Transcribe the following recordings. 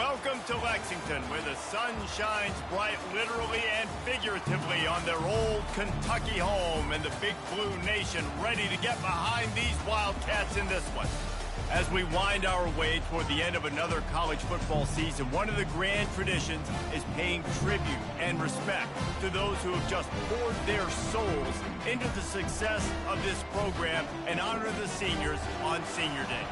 Welcome to Lexington, where the sun shines bright literally and figuratively on their old Kentucky home, and the Big Blue Nation ready to get behind these Wildcats in this one. As we wind our way toward the end of another college football season, one of the grand traditions is paying tribute and respect to those who have just poured their souls into the success of this program and honor the seniors on Senior Day.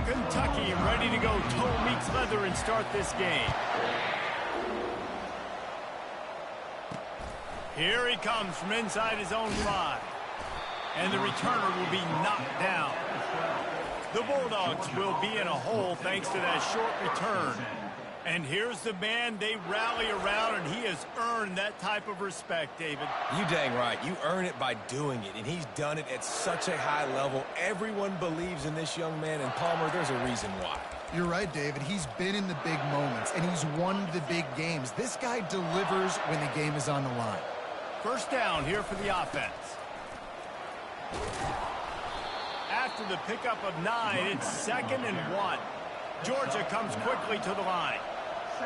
Kentucky ready to go toe meets leather and start this game. Here he comes from inside his own 5. And the returner will be knocked down. The Bulldogs will be in a hole thanks to that short return. And here's the man they rally around, and he has earned that type of respect, David. You dang right. You earn it by doing it, and he's done it at such a high level. Everyone believes in this young man, and Palmer, there's a reason why. You're right, David. He's been in the big moments, and he's won the big games. This guy delivers when the game is on the line. First down here for the offense. After the pickup of 9, it's 2nd and 1. Georgia comes quickly to the line.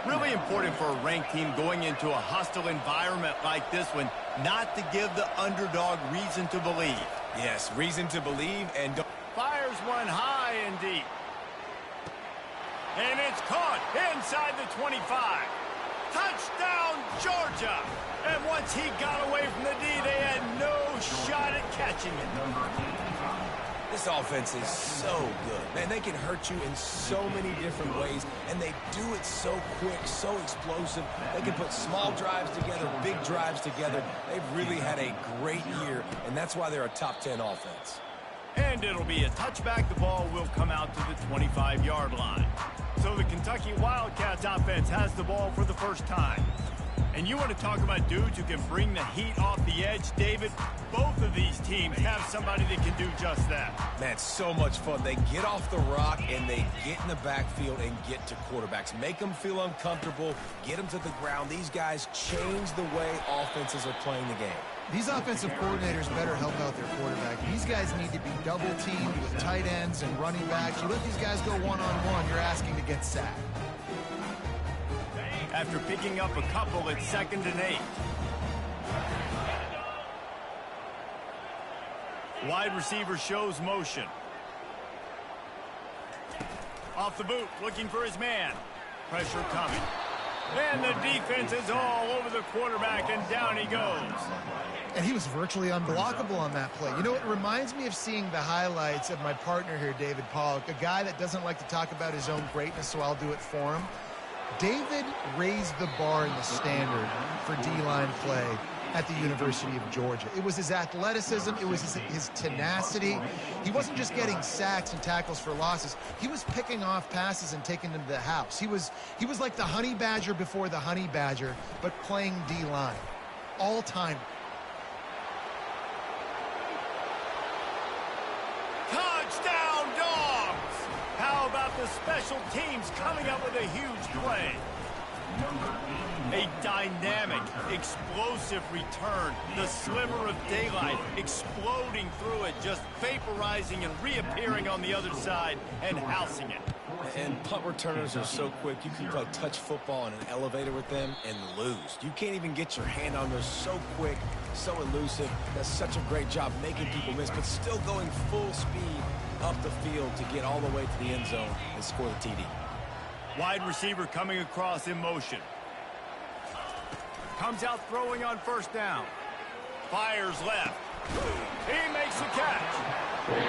Really important for a ranked team going into a hostile environment like this one, not to give the underdog reason to believe. Yes, reason to believe, and don't... Fires one high and deep. And it's caught inside the 25. Touchdown, Georgia! And once he got away from the D, they had no shot at catching it. This offense is so good. Man, they can hurt you in so many different ways, and they do it so quick, so explosive. They can put small drives together, big drives together. They've really had a great year, and that's why they're a top 10 offense. And it'll be a touchback. The ball will come out to the 25-yard line. So the Kentucky Wildcats offense has the ball for the first time. And you want to talk about dudes who can bring the heat off the edge, David? Both of these teams have somebody that can do just that. Man, it's so much fun. They get off the rock, and they get in the backfield and get to quarterbacks. Make them feel uncomfortable, get them to the ground. These guys change the way offenses are playing the game. These offensive coordinators better help out their quarterback. These guys need to be double-teamed with tight ends and running backs. You let these guys go one-on-one, you're asking to get sacked. After picking up a couple, it's 2nd and 8. Wide receiver shows motion. Off the boot, looking for his man. Pressure coming. And the defense is all over the quarterback, and down he goes. And he was virtually unblockable on that play. You know, it reminds me of seeing the highlights of my partner here, David Pollock, a guy that doesn't like to talk about his own greatness, so I'll do it for him. David raised the bar in the standard for D-line play at the University of Georgia. It was his athleticism. It was his tenacity. He wasn't just getting sacks and tackles for losses. He was picking off passes and taking them to the house. He was like the Honey Badger before the Honey Badger, but playing D-line. All-time. Touchdown, Dogs! How about the special teams coming up with a huge play? A dynamic, explosive return. The sliver of daylight exploding through it, just vaporizing and reappearing on the other side and housing it. And punt returners are so quick. You can play touch football in an elevator with them and lose. You can't even get your hand on those. So quick, so elusive. Does such a great job making people miss, but still going full speed up the field to get all the way to the end zone and score the TD. Wide receiver coming across in motion. Comes out throwing on first down. Fires left. He makes the catch.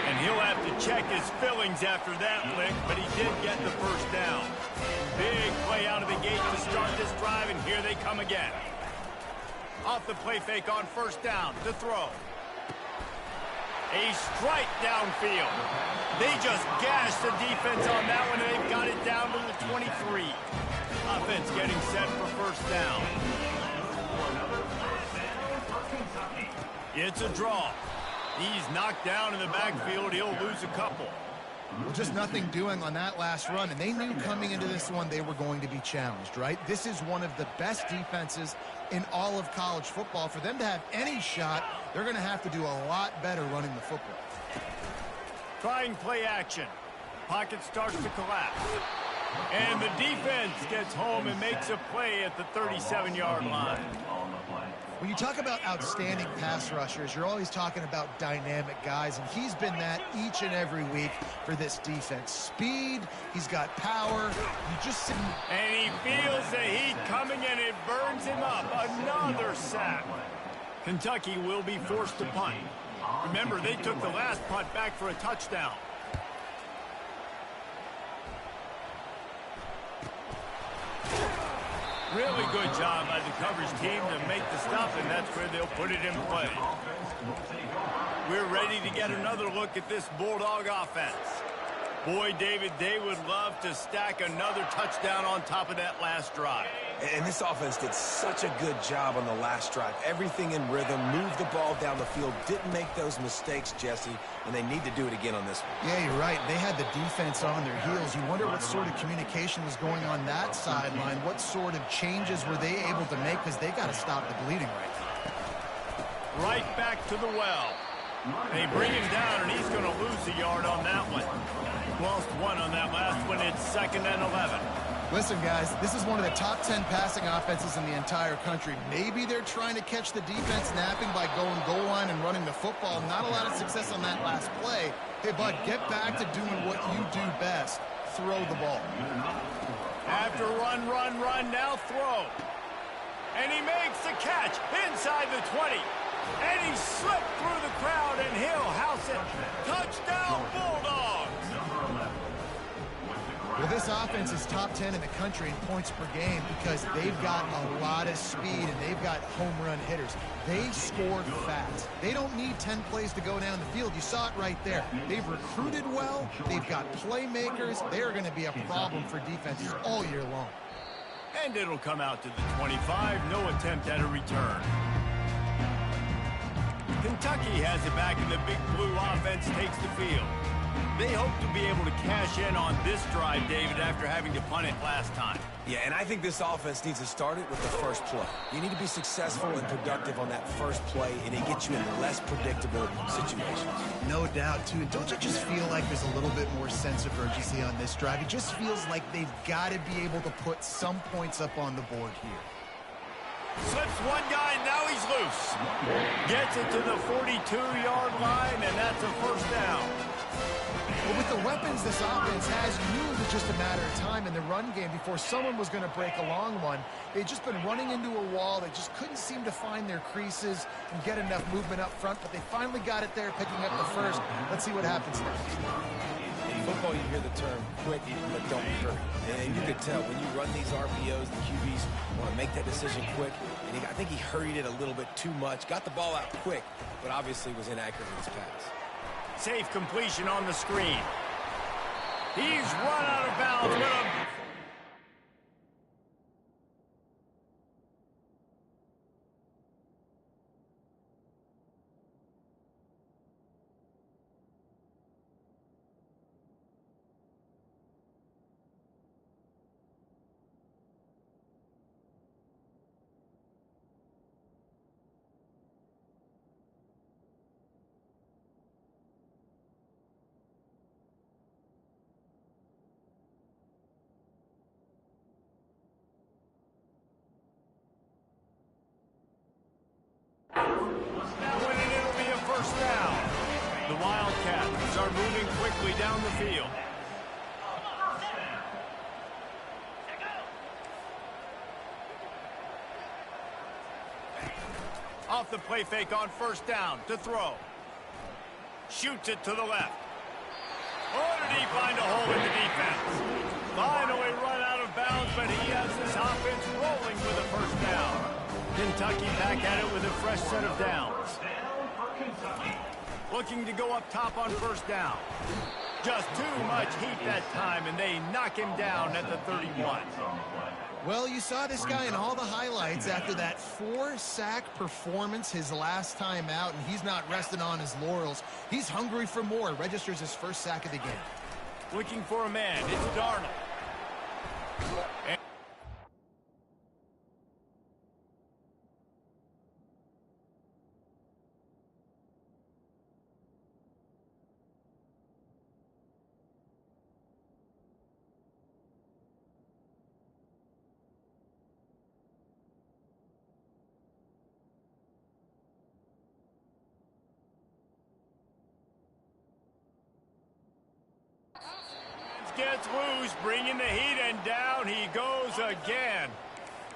And he'll have to check his fillings after that lick, but he did get the first down. Big play out of the gate to start this drive, and here they come again. Off the play fake on first down to throw. A strike downfield. They just gashed the defense on that one, and they've got it down to the 23. Offense getting set for first down. It's a draw. He's knocked down in the backfield. He'll lose a couple. Well, just nothing doing on that last run, and they knew coming into this one they were going to be challenged, right? This is one of the best defenses in all of college football. For them to have any shot, they're going to have to do a lot better running the football. Trying play action. Pocket starts to collapse. And the defense gets home and makes a play at the 37-yard line. When you talk about outstanding pass rushers, you're always talking about dynamic guys, and he's been that each and every week for this defense. Speed, he's got power. You just see... And he feels the heat coming, and it burns him up. Another sack. Kentucky will be forced to punt. Remember, they took the last punt back for a touchdown. Really good job by the coverage team to make the stop, and that's where they'll put it in play. We're ready to get another look at this Bulldog offense. Boy, David, they would love to stack another touchdown on top of that last drive. And this offense did such a good job on the last drive. Everything in rhythm, moved the ball down the field, didn't make those mistakes, Jesse, and they need to do it again on this one. Yeah, you're right. They had the defense on their heels. You wonder what sort of communication was going on that sideline. What sort of changes were they able to make, because they got to stop the bleeding right now. Right back to the well. They bring him down, and he's going to lose a yard on that one. Lost one on that last one. It's 2nd and 11. Listen, guys, this is one of the top 10 passing offenses in the entire country. Maybe they're trying to catch the defense napping by going goal line and running the football. Not a lot of success on that last play. Hey, bud, get back to doing what you do best. Throw the ball. After run, now throw. And he makes the catch inside the 20. And he slipped through the crowd, and he'll house it. Touchdown, Bulldogs! Well, this offense is top 10 in the country in points per game because they've got a lot of speed and they've got home run hitters. They scored fast. They don't need 10 plays to go down the field. You saw it right there. They've recruited well. They've got playmakers. They're going to be a problem for defenses all year long. And it'll come out to the 25. No attempt at a return. Kentucky has it back, and the Big Blue offense takes the field. They hope to be able to cash in on this drive, David, after having to punt it last time. Yeah, and I think this offense needs to start it with the first play. You need to be successful and productive on that first play, and it gets you in less predictable situations. No doubt, too. Don't you just feel like there's a little bit more sense of urgency on this drive? It just feels like they've got to be able to put some points up on the board here. Slips one guy, now he's loose. Gets it to the 42-yard line, and that's a first down. Well, with the weapons this offense has, you knew it was just a matter of time in the run game before someone was going to break a long one. They'd just been running into a wall. They just couldn't seem to find their creases and get enough movement up front, but they finally got it there, picking up the first. Let's see what happens next. In football, you hear the term quick but don't hurry. And you could tell when you run these RPOs, the QBs want to make that decision quick. And I think he hurried it a little bit too much. Got the ball out quick, but obviously was inaccurate in his pass. Safe completion on the screen. He's run out of bounds with a... The Wildcats are moving quickly down the field. Off the play fake on first down to throw. Shoots it to the left. Oh, did he find a hole in the defense? Finally run out of bounds, but he has this offense rolling with a first down. Kentucky back at it with a fresh set of downs. Looking to go up top on first down. Just too much heat that time, and they knock him down at the 31. Well, you saw this guy in all the highlights after that 4-sack performance his last time out, and he's not resting on his laurels. He's hungry for more. Registers his first sack of the game. Looking for a man. It's Darnold. And gets loose, bringing the heat, and down he goes again.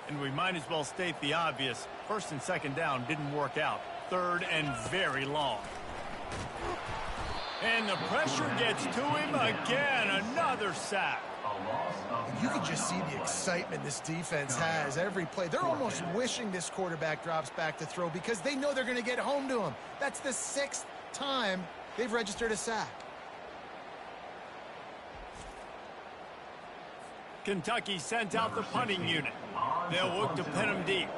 And we might as well state the obvious. First and second down didn't work out. Third and very long. And the pressure gets to him again. Another sack. You can just see the excitement this defense has every play. They're almost wishing this quarterback drops back to throw because they know they're going to get home to him. That's the 6th time they've registered a sack. Kentucky sent out the punting unit. They'll look to pin him deep.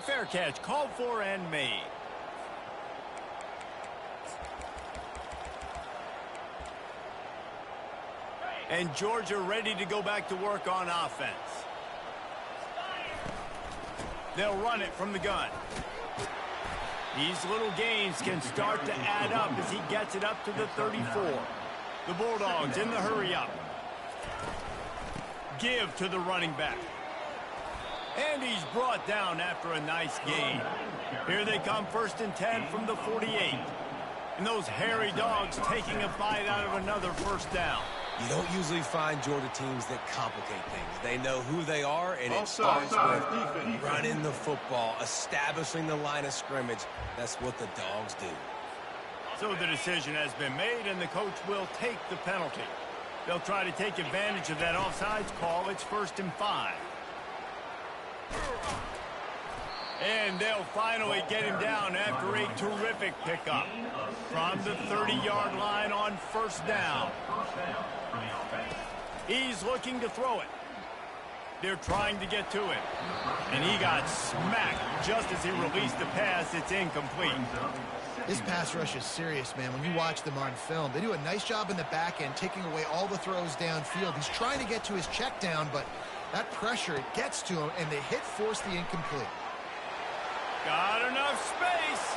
Fair catch called for and made. And Georgia ready to go back to work on offense. They'll run it from the gun. These little gains can start to add up as he gets it up to the 34. The Bulldogs in the hurry up. Give to the running back. And he's brought down after a nice gain. Here they come, 1st and 10 from the 48. And those hairy dogs taking a bite out of another first down. You don't usually find Georgia teams that complicate things. They know who they are, and it starts with running the football, establishing the line of scrimmage. That's what the Dogs do. So the decision has been made, and the coach will take the penalty. They'll try to take advantage of that offsides call. It's 1st and 5. And they'll finally get him down after a terrific pickup from the 30-yard line on 1st down. He's looking to throw it. They're trying to get to him. And he got smacked just as he released the pass. It's incomplete. This pass rush is serious, man. When you watch them on film, they do a nice job in the back end, taking away all the throws downfield. He's trying to get to his check down, but that pressure, it gets to him, and the hit forced the incomplete. Got enough space.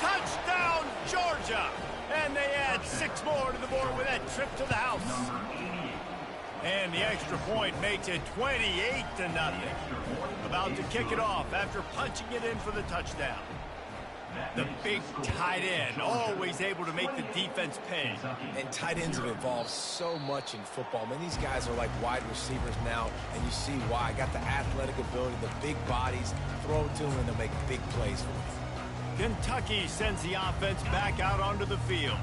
Touchdown, Georgia. And they add 6 more to the board with that trip to the house. And the extra point makes it 28-0. About to kick it off after punching it in for the touchdown. The big tight end, always able to make the defense pay. And tight ends have evolved so much in football. Man, these guys are like wide receivers now, and you see why. Got the athletic ability, the big bodies, throw it to them, and they'll make big plays for you. Kentucky sends the offense back out onto the field.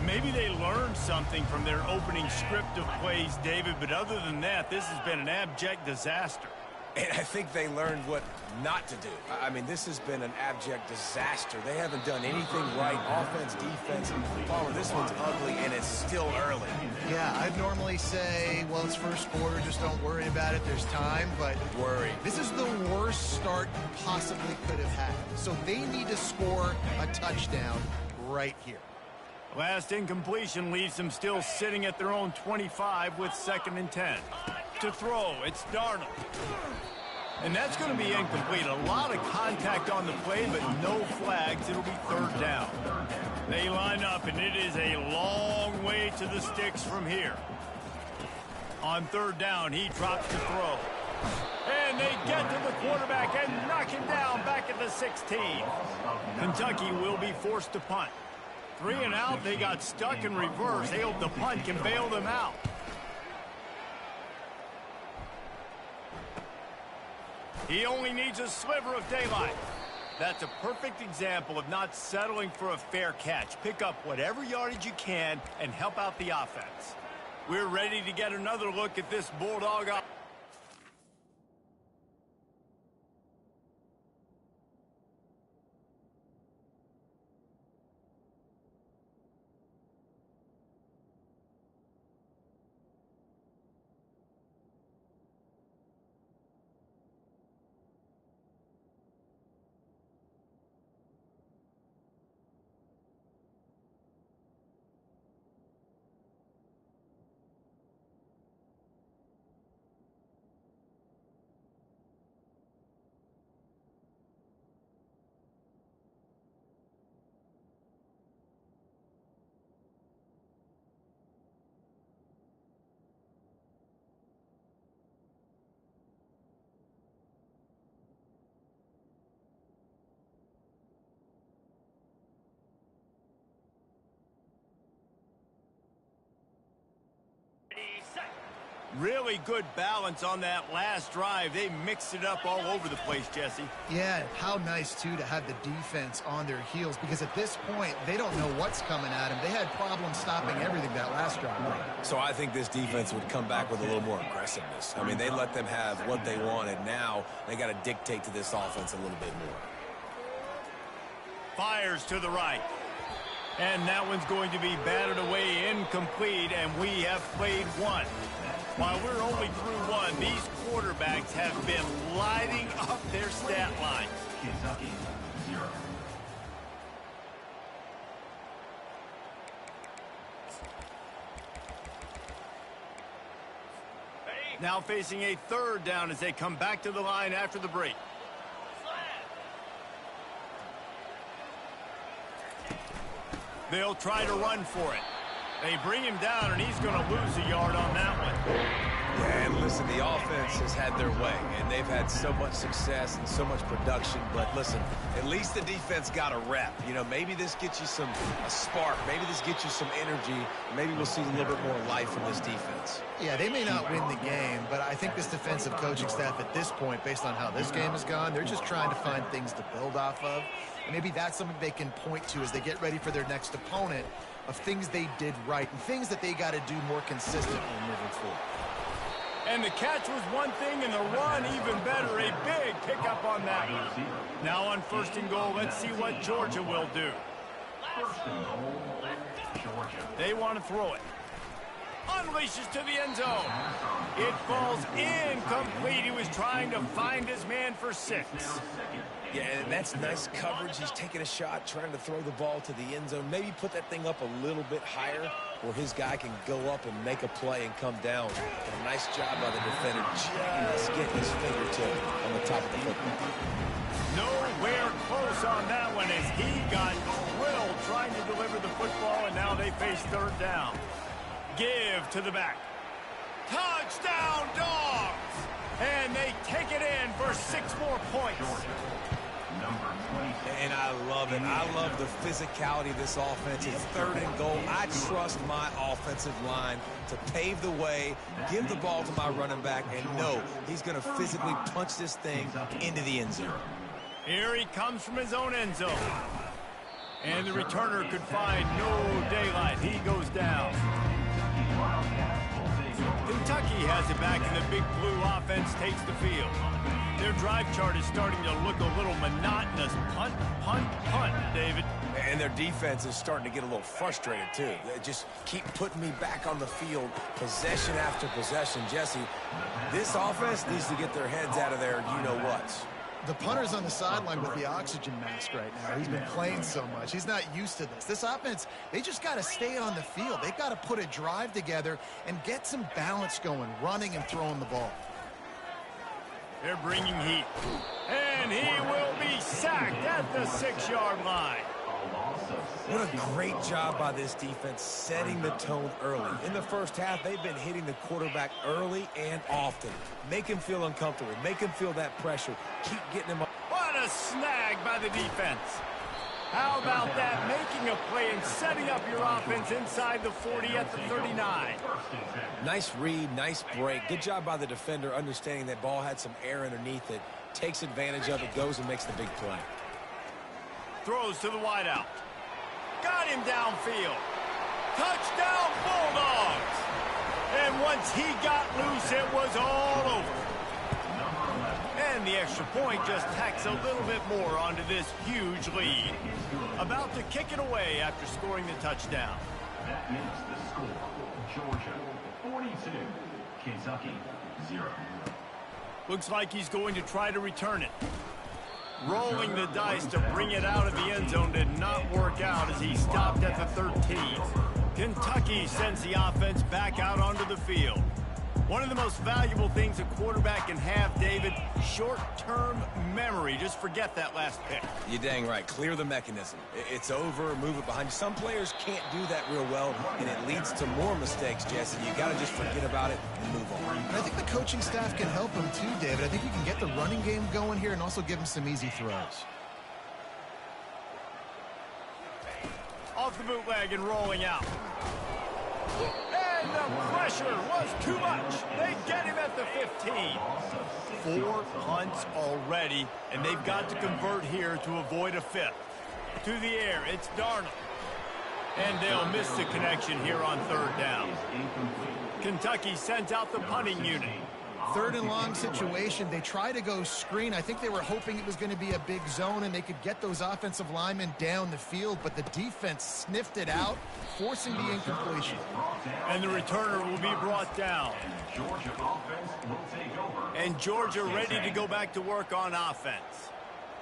Maybe they learned something from their opening script of plays, David, but other than that, this has been an abject disaster. And I think they learned what not to do. I mean, this has been an abject disaster. They haven't done anything right, offense, defense. Palmer, this one's ugly, and it's still early. Yeah, I'd normally say, well, it's first quarter, just don't worry about it, there's time, but Worry. this is the worst start you possibly could have had. So they need to score a touchdown right here. Last incompletion leaves them still sitting at their own 25 with 2nd and 10. To throw, it's Darnold. And that's going to be incomplete. A lot of contact on the play, but no flags. It'll be 3rd down. They line up, and it is a long way to the sticks from here. On 3rd down, he drops to throw. And they get to the quarterback and knock him down back at the 16. Kentucky will be forced to punt. 3 and out, they got stuck in reverse. They hope the punt can bail them out. He only needs a sliver of daylight. That's a perfect example of not settling for a fair catch. Pick up whatever yardage you can and help out the offense. We're ready to get another look at this Bulldog offense. Really good balance on that last drive. They mixed it up all over the place, Jesse. Yeah, how nice, too, to have the defense on their heels, because at this point, they don't know what's coming at them. They had problems stopping everything that last drive. So I think this defense would come back with a little more aggressiveness. I mean, they let them have what they wanted. Now they got to dictate to this offense a little bit more. Fires to the right. And that one's going to be batted away incomplete, and we have played one. While we're only through one, these quarterbacks have been lighting up their stat line. Kentucky, 0. Now facing a third down as they come back to the line after the break. They'll try to run for it. They bring him down, and he's going to lose a yard on that one. Yeah, and listen, the offense has had their way, and they've had so much success and so much production. But listen, at least the defense got a rep. You know, maybe this gets you a spark. Maybe this gets you some energy. Maybe we'll see a little bit more life from this defense. Yeah, they may not win the game, but I think this defensive coaching staff at this point, based on how this game has gone, they're just trying to find things to build off of. And maybe that's something they can point to as they get ready for their next opponent, of things they did right and things that they got to do more consistently moving forward. And the catch was one thing, and the run even better. A big pickup on that one. Now on 1st and goal, let's see what Georgia will do. 1st and goal, Georgia. They want to throw it. Unleashes to the end zone. It falls incomplete. He was trying to find his man for 6. Yeah, and that's nice coverage. He's taking a shot, trying to throw the ball to the end zone. Maybe put that thing up a little bit higher where his guy can go up and make a play and come down. And a nice job by the defender just getting his fingertip on the top of the football. Nowhere close on that one as he got drilled trying to deliver the football, and now they face 3rd down. Give to the back. Touchdown, Dogs! And they take it in for 6 more points. Number 26. And I love it. I love the physicality of this offense. It's 3rd and goal. I trust my offensive line to pave the way, give the ball to my running back, and know he's going to physically punch this thing into the end zone. Here he comes from his own end zone. And the returner could find no daylight. He goes down. Kentucky has it back, and the Big Blue offense takes the field. Their drive chart is starting to look a little monotonous. Punt, punt, punt, David. And their defense is starting to get a little frustrated, too. They just keep putting me back on the field, possession after possession. Jesse, this offense needs to get their heads out of their you-know-whats. The punter's on the sideline with the oxygen mask right now. He's been playing so much. He's not used to this. This offense, they just got to stay on the field. They've got to put a drive together and get some balance going, running and throwing the ball. They're bringing heat. And he will be sacked at the 6-yard line. What a great job by this defense setting the tone early. In the first half, they've been hitting the quarterback early and often. Make him feel uncomfortable. Make him feel that pressure. Keep getting him up. What a snag by the defense. How about that? Making a play and setting up your offense inside the 40 at the 39. Nice read, nice break. Good job by the defender understanding that ball had some air underneath it. Takes advantage of it, goes and makes the big play. Throws to the wideout. Got him downfield. Touchdown, Bulldogs! And once he got loose, it was all over. And the extra point just tacks a little bit more onto this huge lead. About to kick it away after scoring the touchdown. That makes the score. Georgia 42, Kentucky 0. Looks like he's going to try to return it. Rolling the dice to bring it out of the end zone did not work out as he stopped at the 13. Kentucky sends the offense back out onto the field. One of the most valuable things a quarterback can have, David, short-term memory. Just forget that last pick. You're dang right. Clear the mechanism. It's over, move it behind you. Some players can't do that real well, and it leads to more mistakes, Jesse. You got to just forget about it and move on. And I think the coaching staff can help him too, David. I think you can get the running game going here and also give him some easy throws. Off the bootleg and rolling out. And the pressure was too much. They get him at the 15. 4 punts already, and they've got to convert here to avoid a 5th. To the air, it's Darnold. And they'll miss the connection here on 3rd down. Kentucky sends out the punting unit. 3rd and long situation. They try to go screen. I think they were hoping it was going to be a big zone and they could get those offensive linemen down the field, but the defense sniffed it out, forcing the incompletion. And the returner will be brought down. And Georgia ready to go back to work on offense.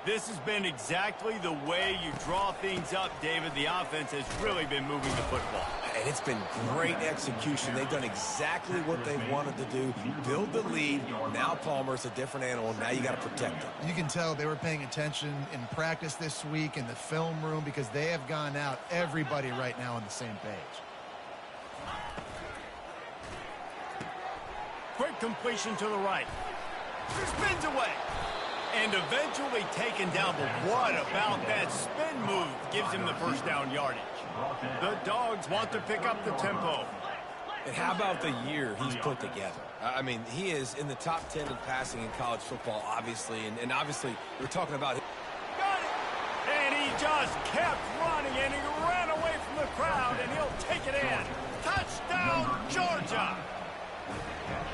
This has been exactly the way you draw things up, David. The offense has really been moving the football. And it's been great execution. They've done exactly what they wanted to do. Build the lead. Now Palmer's a different animal. Now you got to protect him. You can tell they were paying attention in practice this week in the film room because they have gone out, everybody right now on the same page. Quick completion to the right. Spins away. And eventually taken down, but what about that spin move gives him the 1st down yardage? The Dogs want to pick up the tempo. And how about the year he's put together? I mean, he is in the top 10 in passing in college football, obviously, and obviously we're talking about him. Got it! And he just kept running, and he ran away from the crowd, and he'll take it in. Touchdown, Georgia!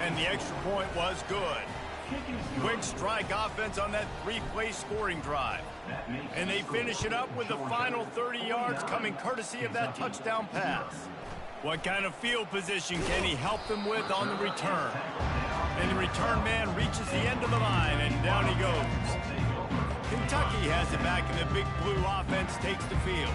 And the extra point was good. Quick strike offense on that 3-play scoring drive. And they finish it up with the final 30 yards coming courtesy of that touchdown pass. What kind of field position can he help them with on the return? And the return man reaches the end of the line, and down he goes. Kentucky has it back, and the Big Blue offense takes the field.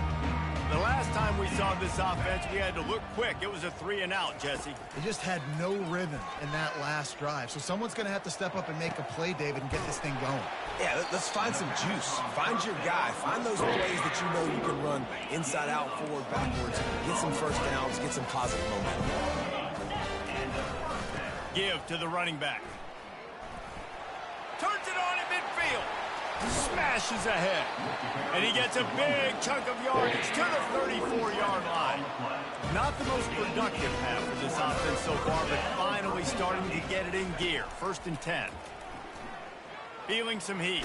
The last time we saw this offense, we had to look quick. It was a 3-and-out, Jesse. They just had no rhythm in that last drive. So someone's going to have to step up and make a play, David, and get this thing going. Yeah, let's find some juice. Find your guy. Find those plays that you know you can run inside out, forward, backwards. Get some 1st downs. Get some positive momentum. Give to the running back. Turns it on in midfield. Smashes ahead. And he gets a big chunk of yardage to the 34-yard line. Not the most productive half of this offense so far, but finally starting to get it in gear. 1st and 10. Feeling some heat.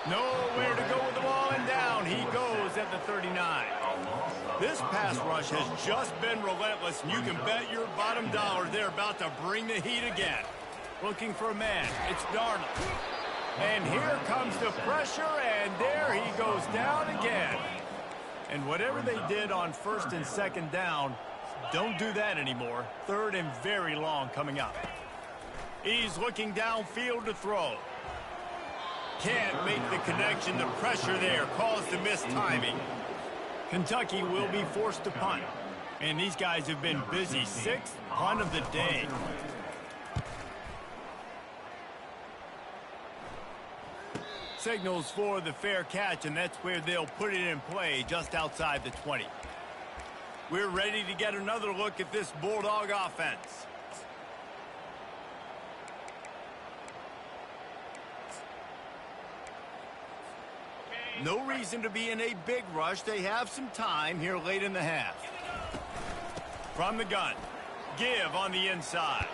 Nowhere to go with the ball, and down he goes at the 39. This pass rush has just been relentless, and you can bet your bottom dollar they're about to bring the heat again. Looking for a man. It's Darnold. And here comes the pressure, and there he goes down again. And whatever they did on 1st and 2nd down, don't do that anymore. 3rd and very long coming up. He's looking downfield to throw. Can't make the connection. The pressure there caused the missed timing. Kentucky will be forced to punt. And these guys have been busy. 6th punt of the day. Signals for the fair catch, and that's where they'll put it in play just outside the 20. We're ready to get another look at this Bulldog offense. No reason to be in a big rush. They have some time here late in the half. From the gun, Give on the inside.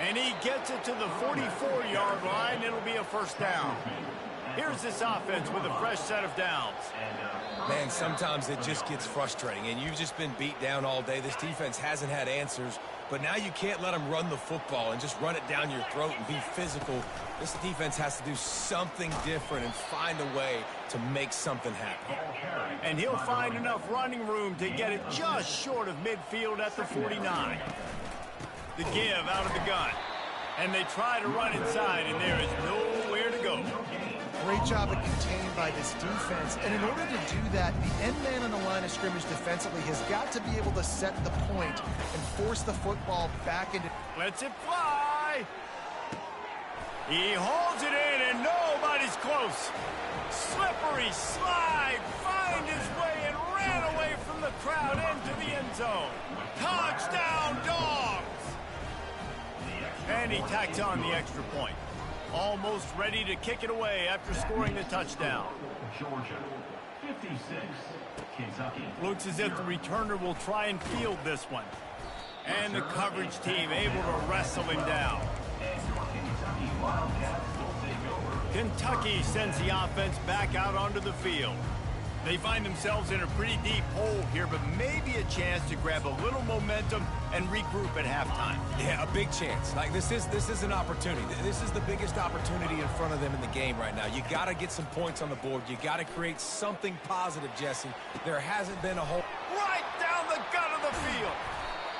And he gets it to the 44-yard line. It'll be a 1st down. Here's this offense with a fresh set of downs. Man, sometimes it just gets frustrating, and you've just been beat down all day. This defense hasn't had answers, but now you can't let them run the football and just run it down your throat and be physical. This defense has to do something different and find a way to make something happen. And he'll find enough running room to get it just short of midfield at the 49. The give out of the gun. And they try to run inside, and there is nowhere to go. Great job of contained by this defense. And in order to do that, the end man on the line of scrimmage defensively has got to be able to set the point and force the football back into... Lets it fly. He holds it in, and nobody's close. Slippery slide, find his way, and ran away from the crowd into the end zone. Touchdown, Dogs! And he tacks on the extra point. Almost ready to kick it away after scoring the touchdown. Georgia, 56. Kentucky. Looks as if the returner will try and field this one. And the coverage team able to wrestle him down. And your Kentucky Wildcats will take over. Kentucky sends the offense back out onto the field. They find themselves in a pretty deep hole here, but maybe a chance to grab a little momentum and regroup at halftime. Yeah, a big chance. Like, this is an opportunity. This is the biggest opportunity in front of them in the game right now. You got to get some points on the board. You got to create something positive, Jesse. There hasn't been a whole... Right down the gut of the field.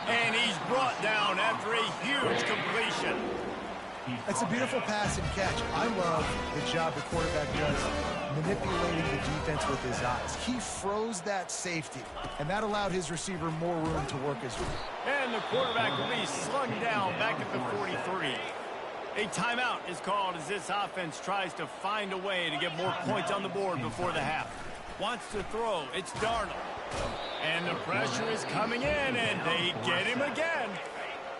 And he's brought down after a huge completion. That's a beautiful pass and catch. I love the job the quarterback does manipulating the defense with his eyes. He froze that safety, and that allowed his receiver more room to work his route. And the quarterback will be slung down back at the 43. A timeout is called as this offense tries to find a way to get more points on the board before the half. Wants to throw. It's Darnold. And the pressure is coming in, and they get him again.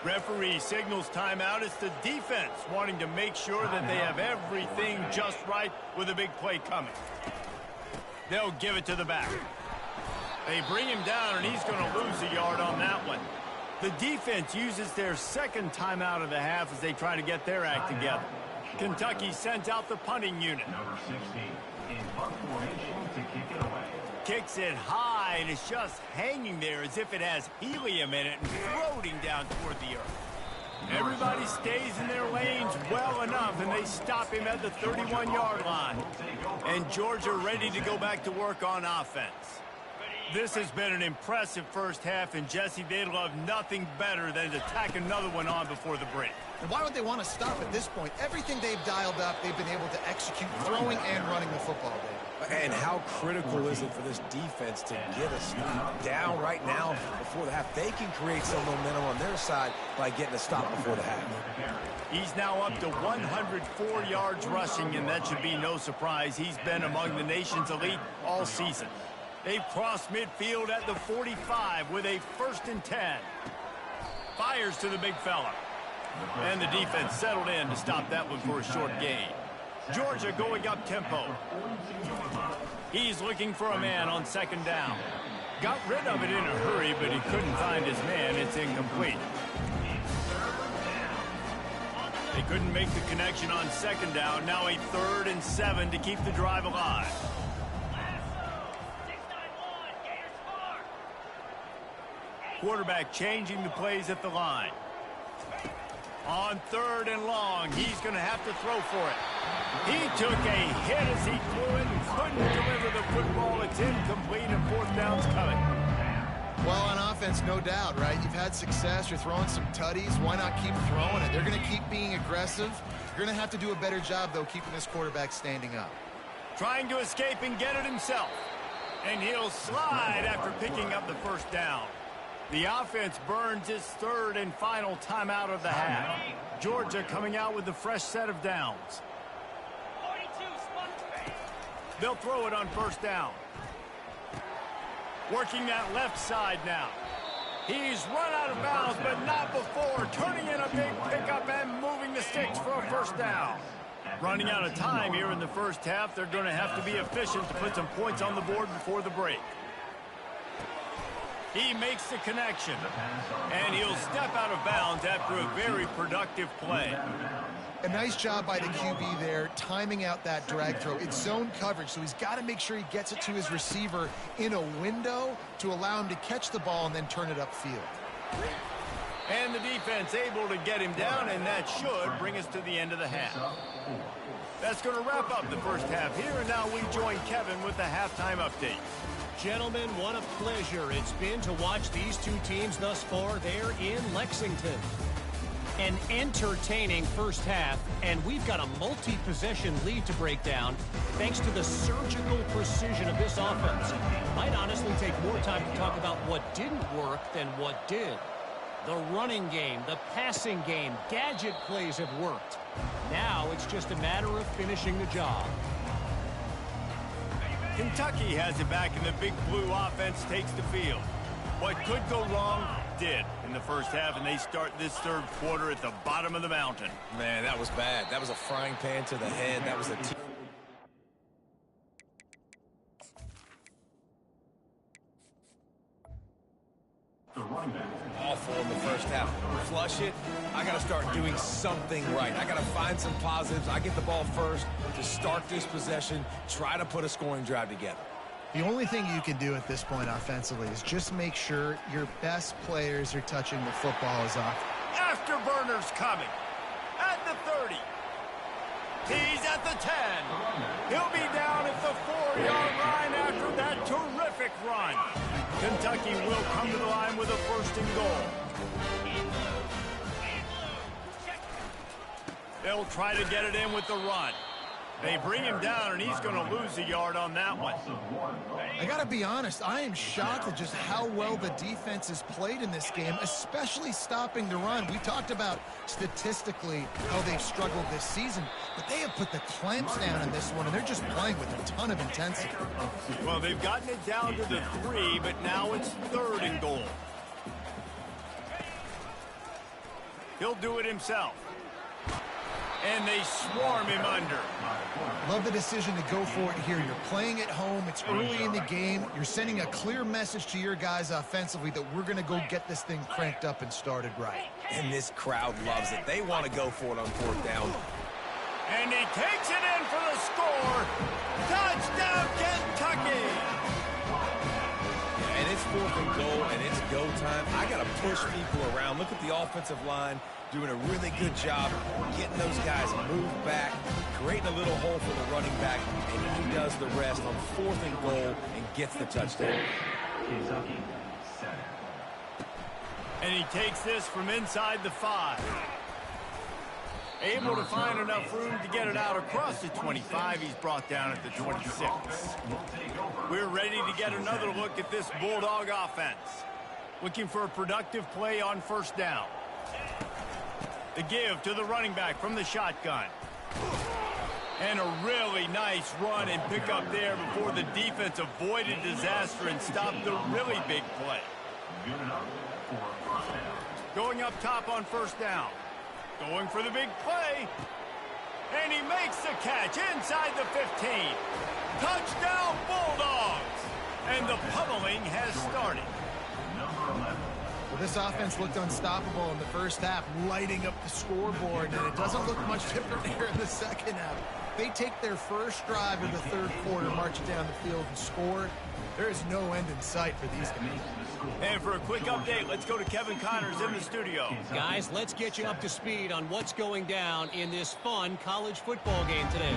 Referee signals timeout. It's the defense wanting to make sure that they have everything just right with a big play coming. They'll give it to the back. They bring him down, and he's going to lose a yard on that one. The defense uses their second timeout of the half as they try to get their act together. Kentucky sends out the punting unit. Number 16 in punt formation to kick it away. Kicks it high, and it's just hanging there as if it has helium in it and floating down toward the earth. Everybody stays in their lanes well enough, and they stop him at the 31-yard line. And Georgia ready to go back to work on offense. This has been an impressive first half, and Jesse, they'd love nothing better than to tack another one on before the break. And why would they want to stop at this point? Everything they've dialed up, they've been able to execute throwing and running the football, Dave. And how critical is it for this defense to get a stop down right now before the half? They can create some momentum on their side by getting a stop before the half. He's now up to 104 yards rushing, and that should be no surprise. He's been among the nation's elite all season. They've crossed midfield at the 45 with a 1st and 10. Fires to the big fella. And the defense settled in to stop that one for a short gain. Georgia going up tempo. He's looking for a man on 2nd down. Got rid of it in a hurry, but he couldn't find his man. It's incomplete. They couldn't make the connection on 2nd down. Now a 3rd and 7 to keep the drive alive. Quarterback changing the plays at the line. On 3rd and long, he's going to have to throw for it. He took a hit as he threw it and couldn't deliver the football. It's incomplete, and 4th down's coming. Well, on offense, no doubt, right? You've had success. You're throwing some tutties. Why not keep throwing it? They're going to keep being aggressive. You're going to have to do a better job, though, keeping this quarterback standing up. Trying to escape and get it himself. And he'll slide after picking up the 1st down. The offense burns its 3rd and final timeout of the half. Georgia coming out with a fresh set of downs. They'll throw it on 1st down. Working that left side now. He's run out of bounds, but not before. Turning in a big pickup and moving the sticks for a 1st down. Running out of time here in the first half. They're going to have to be efficient to put some points on the board before the break. He makes the connection, and he'll step out of bounds after a very productive play. A nice job by the QB there, timing out that drag throw. It's zone coverage, so he's got to make sure he gets it to his receiver in a window to allow him to catch the ball and then turn it upfield. And the defense able to get him down, and that should bring us to the end of the half. That's going to wrap up the first half here, and now we join Kevin with the halftime update. Gentlemen, what a pleasure it's been to watch these two teams thus far there in Lexington. An entertaining first half, and we've got a multi-possession lead to break down thanks to the surgical precision of this offense. Might honestly take more time to talk about what didn't work than what did. The running game, the passing game, gadget plays have worked. Now it's just a matter of finishing the job. Kentucky has it back, and the big blue offense takes the field. What could go wrong did in the first half, and they start this 3rd quarter at the bottom of the mountain. Man, that was bad. That was a frying pan to the head. That was the flush it, I got to start doing something right. I got to find some positives. I get the ball first to start this possession, try to put a scoring drive together. The only thing you can do at this point offensively is just make sure your best players are touching the football as often. Afterburner's coming. At the 30. He's at the 10. He'll be down at the 4-yard line after that terrific run. Kentucky will come to the line with a 1st and goal. They'll try to get it in with the run. They bring him down, and he's going to lose a yard on that one. I got to be honest, I am shocked at just how well the defense has played in this game, especially stopping the run. We talked about statistically how they've struggled this season, but they have put the clamps down in this one, and they're just playing with a ton of intensity. Well, they've gotten it down to the 3, but now it's 3rd and goal. He'll do it himself. And they swarm him under. Love the decision to go for it here. You're playing at home. It's early in the game. You're sending a clear message to your guys offensively that we're going to go get this thing cranked up and started right. And this crowd loves it. They want to go for it on 4th down. And he takes it in for the score. Touchdown, Kentucky! And it's 4th and goal, and it's go time. I got to push people around. Look at the offensive line doing a really good job getting those guys moved back, creating a little hole for the running back, and he does the rest on 4th and goal and gets the touchdown. Kentucky, 7. And he takes this from inside the 5. Able to find enough room to get it out across the 25. He's brought down at the 26. We're ready to get another look at this Bulldog offense. Looking for a productive play on 1st down. The give to the running back from the shotgun. And a really nice run and pick up there before the defense avoided disaster and stopped the really big play. Going up top on 1st down. Going for the big play. And he makes the catch inside the 15. Touchdown, Bulldogs! And the pummeling has started. Well, this offense looked unstoppable in the first half, lighting up the scoreboard, and it doesn't look much different here in the second half. They take their first drive of the 3rd quarter, march it down the field, and score. There is no end in sight for these guys. And for a quick update, let's go to Kevin Connors in the studio. Guys, let's get you up to speed on what's going down in this fun college football game today.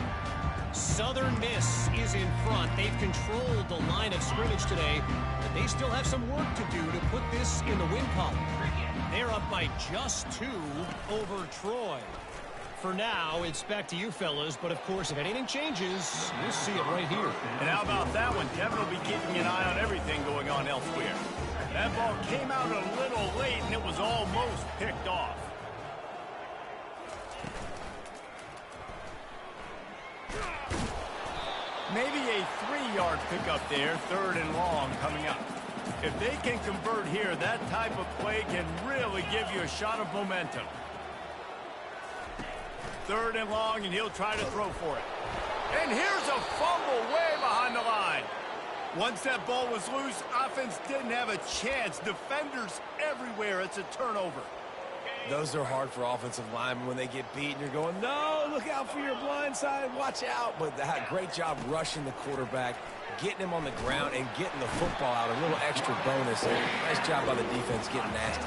Southern Miss is in front. They've controlled the line of scrimmage today, but they still have some work to do to put this in the win column. They're up by just 2 over Troy. For now, it's back to you fellas, but of course, if anything changes, we'll see it right here. And how about that one? Kevin will be keeping an eye on everything going on elsewhere. That ball came out a little late, and it was almost picked off. Maybe a 3-yard pickup there, 3rd and long coming up. If they can convert here, that type of play can really give you a shot of momentum. 3rd and long, and he'll try to throw for it. And here's a fumble way behind the line. Once that ball was loose, offense didn't have a chance. Defenders everywhere. It's a turnover. Those are hard for offensive linemen when they get beat, and you're going, no, look out for your blind side, watch out. But that great job rushing the quarterback, getting him on the ground, and getting the football out, a little extra bonus. Nice job by the defense getting nasty.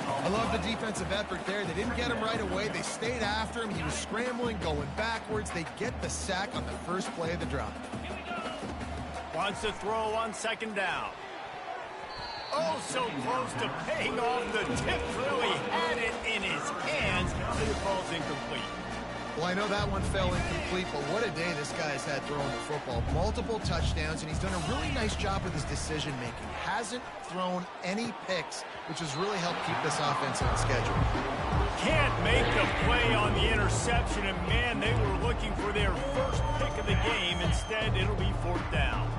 I love the defensive effort there. They didn't get him right away. They stayed after him. He was scrambling, going backwards. They get the sack on the first play of the drive. Wants to throw on 2nd down. Oh, so close to paying off. The tip really had it in his hands, and it falls incomplete. Well, I know that one fell incomplete, but what a day this guy's had throwing the football. Multiple touchdowns, and he's done a really nice job with his decision-making. Hasn't thrown any picks, which has really helped keep this offense on schedule. Can't make the play on the interception, and man, they were looking for their first pick of the game. Instead, it'll be 4th down.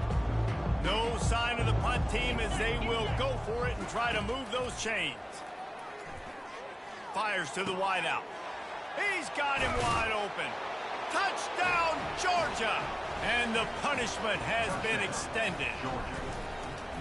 No sign of the punt team as they will go for it and try to move those chains. Fires to the wideout. He's got him wide open. Touchdown, Georgia! And the punishment has been extended. Georgia,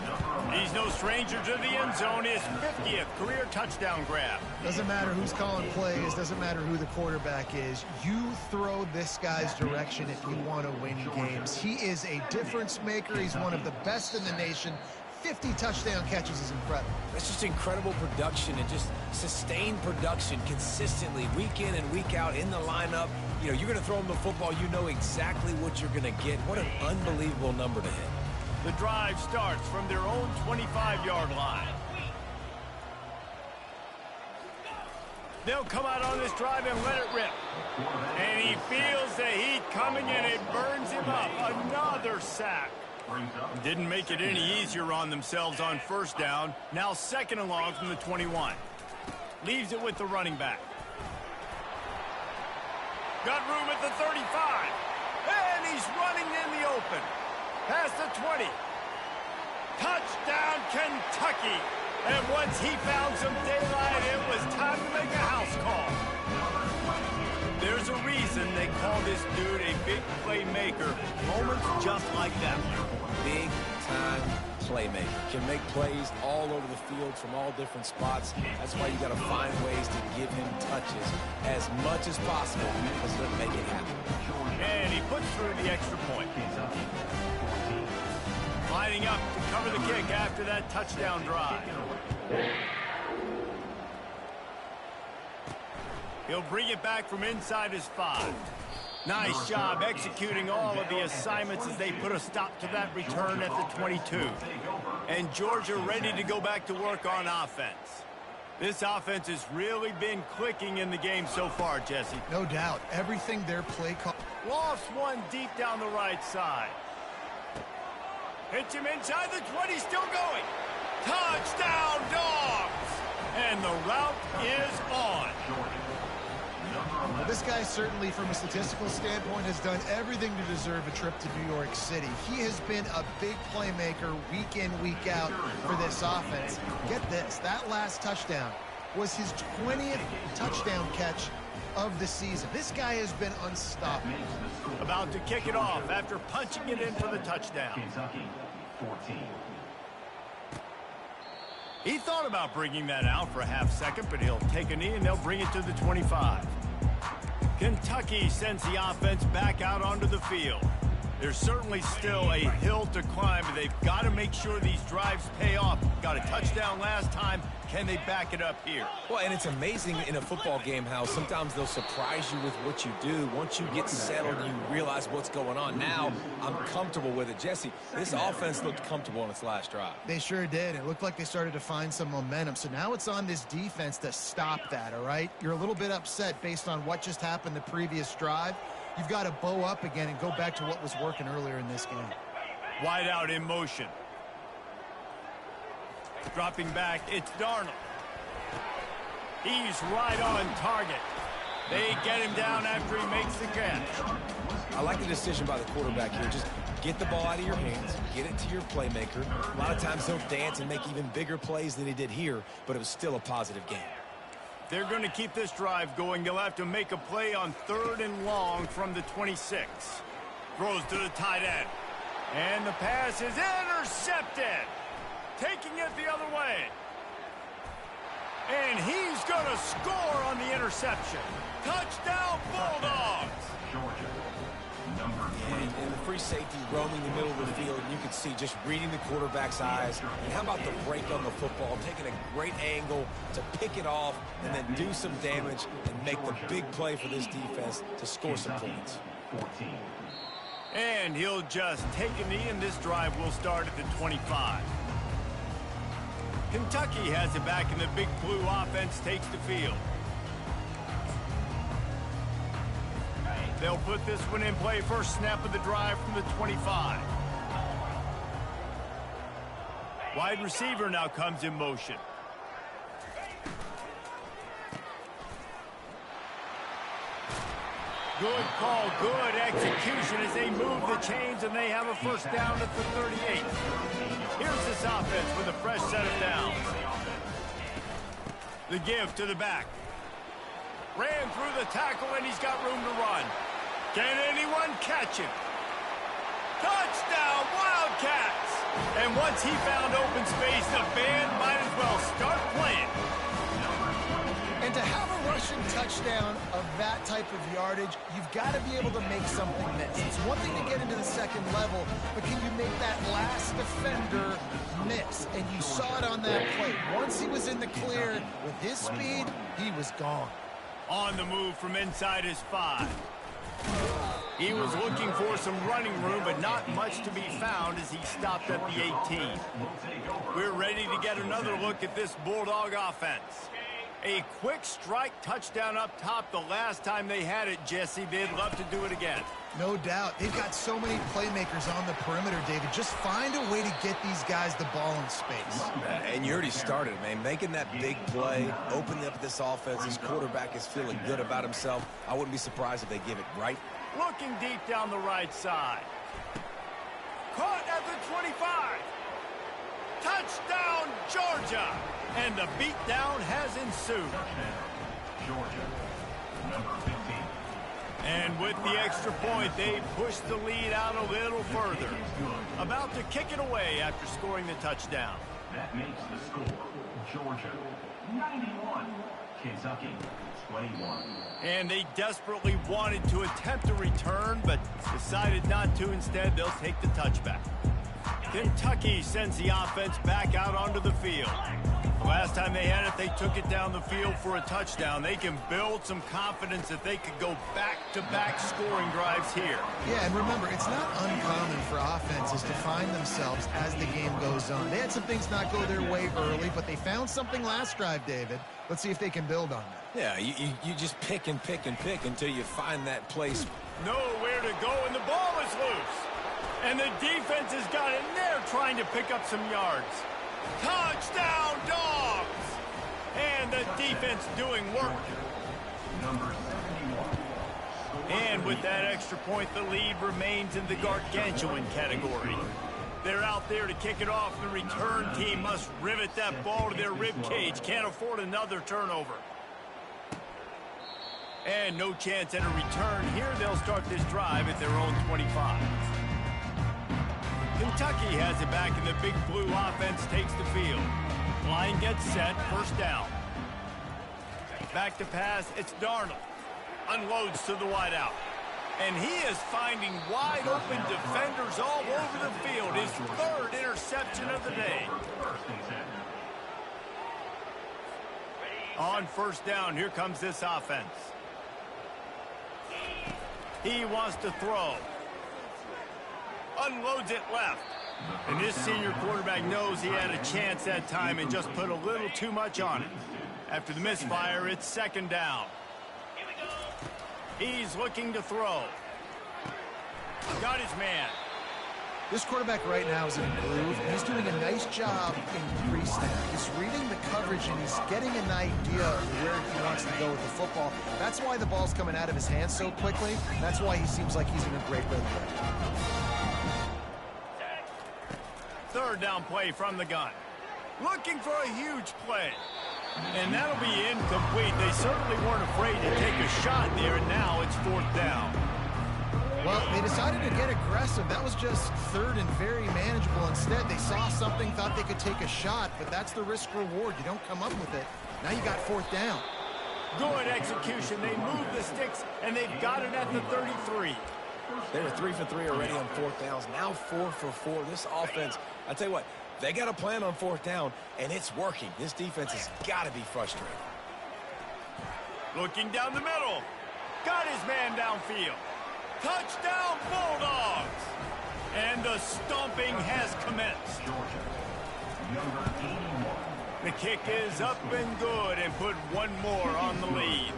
number He's no stranger to the end zone. His 50th career touchdown grab. Doesn't matter who's calling plays. Doesn't matter who the quarterback is. You throw this guy's direction if you want to win games. He is a difference maker. He's one of the best in the nation. 50 touchdown catches is incredible. That's just incredible production and just sustained production consistently week in and week out in the lineup. You know, you're going to throw him the football, you know exactly what you're going to get. What an unbelievable number to hit. The drive starts from their own 25-yard line. They'll come out on this drive and let it rip. And he feels the heat coming and it burns him up. Another sack. Didn't make it any easier on themselves on first down. Now second and long from the 21. Leaves it with the running back. Got room at the 35. And he's running in the open. Past the 20. Touchdown, Kentucky. And once he found some daylight, it was time to make a house call. There's a reason they call this dude a big playmaker. Moments just like that. Big time playmaker. Can make plays all over the field from all different spots. That's why you got to find ways to give him touches as much as possible because it'll make it happen. And he puts through the extra point. Lining up to cover the kick after that touchdown drive. He'll bring it back from inside his 5. Nice job executing all of the assignments as they put a stop to that return at the 22. And Georgia ready to go back to work on offense. This offense has really been clicking in the game so far, Jesse. No doubt. Everything their play call. Lost one deep down the right side. Hits him inside the 20, still going. Touchdown, Dogs! And the route is on. Well, this guy certainly, from a statistical standpoint, has done everything to deserve a trip to New York City. He has been a big playmaker week in, week out for this offense. Get this, that last touchdown was his 20th touchdown catch of the season. This guy has been unstoppable. About to kick it off after punching it in for the touchdown. Kentucky, 14. He thought about bringing that out for a half second, but he'll take a knee and they'll bring it to the 25. Kentucky sends the offense back out onto the field. There's certainly still a hill to climb, but they've got to make sure these drives pay off. Got a touchdown last time. Can they back it up here? Well, and it's amazing in a football game how sometimes they'll surprise you with what you do. Once you get settled, you realize what's going on. Now, I'm comfortable with it. Jesse, this offense looked comfortable on its last drive. They sure did. It looked like they started to find some momentum. So now it's on this defense to stop that, all right? You're a little bit upset based on what just happened the previous drive. You've got to bow up again and go back to what was working earlier in this game. Wide out in motion. Dropping back, it's Darnold. He's right on target. They get him down after he makes the catch. I like the decision by the quarterback here. Just get the ball out of your hands, get it to your playmaker. A lot of times he'll dance and make even bigger plays than he did here, but it was still a positive game. They're going to keep this drive going. They'll have to make a play on 3rd and long from the 26. Throws to the tight end. And the pass is intercepted. Taking it the other way. And he's going to score on the interception. Touchdown, Bulldogs! Georgia, number 3. And the free safety roaming the middle of the field, and you can see just reading the quarterback's eyes. And how about the break on the football, taking a great angle to pick it off and then do some damage and make the big play for this defense to score some points. 14. And he'll just take a knee, and this drive will start at the 25. Kentucky has it back, and the Big Blue offense takes the field. They'll put this one in play. First snap of the drive from the 25. Wide receiver now comes in motion. Good call, good execution as they move the chains, and they have a first down at the 38. Here's this offense with a fresh set of downs. The give to the back. Ran through the tackle, and he's got room to run. Can anyone catch him? Touchdown, Wildcats! And once he found open space, the band might as well start playing. And to have a rushing touchdown of that type of yardage, you've got to be able to make something miss. It's one thing to get into the second level, but can you make that last defender miss? And you saw it on that play. Once he was in the clear, with his speed, he was gone. On the move from inside his 5. He was looking for some running room, but not much to be found as he stopped at the 18. We're ready to get another look at this Bulldog offense. A quick strike touchdown up top the last time they had it, Jesse. They'd love to do it again. No doubt. They've got so many playmakers on the perimeter, David. Just find a way to get these guys the ball in space. And you already started, man. Making that big play, opening up this offense. His quarterback is feeling good about himself. I wouldn't be surprised if they give it right. Looking deep down the right side. Caught at the 25. Touchdown, Georgia! And the beatdown has ensued. Georgia, number 15. And with the extra point, they push the lead out a little further. About to kick it away after scoring the touchdown. That makes the score Georgia 91, Kentucky 21. And they desperately wanted to attempt a return, but decided not to. Instead, they'll take the touchback. Kentucky sends the offense back out onto the field. The last time they had it, they took it down the field for a touchdown. They can build some confidence that they could go back-to-back scoring drives here. Yeah, and remember, it's not uncommon for offenses to find themselves as the game goes on. They had some things not go their way early, but they found something last drive, David. Let's see if they can build on that. Yeah, you just pick and pick and pick until you find that place. Nowhere to go, and the ball is loose. And the defense has got in there trying to pick up some yards. Touchdown, Dogs! And the defense doing work. Number 71. And with that extra point, the lead remains in the gargantuan category. They're out there to kick it off. The return team must rivet that ball to their rib cage. Can't afford another turnover. And no chance at a return here. They'll start this drive at their own 25. Kentucky has it back, and the Big Blue offense takes the field. Line gets set, first down. Back to pass, it's Darnold. Unloads to the wideout. And he is finding wide-open defenders all over the field. His third interception of the day. On first down, here comes this offense. He wants to throw. Unloads it left. And this senior quarterback knows he had a chance that time and just put a little too much on it. After the misfire, it's second down. He's looking to throw. Got his man. This quarterback right now is in a groove, and he's doing a nice job in pre-snap. He's reading the coverage, and he's getting an idea of where he wants to go with the football. That's why the ball's coming out of his hands so quickly. That's why he seems like he's in a great rhythm. Third down play from the gun. Looking for a huge play. And that'll be incomplete. They certainly weren't afraid to take a shot there, and now it's fourth down. Well, they decided to get aggressive. That was just third and very manageable. Instead, they saw something, thought they could take a shot, but that's the risk-reward. You don't come up with it. Now you got fourth down. Good execution. They move the sticks, and they've got it at the 33. They were 3 for 3 already on fourth downs. Now 4 for 4. This offense, I tell you what, they got a plan on fourth down, and it's working. This defense has got to be frustrated. Looking down the middle. Got his man downfield. Touchdown, Bulldogs! And the stomping has commenced. Georgia, number 81. The kick is up and good, and put one more on the lead.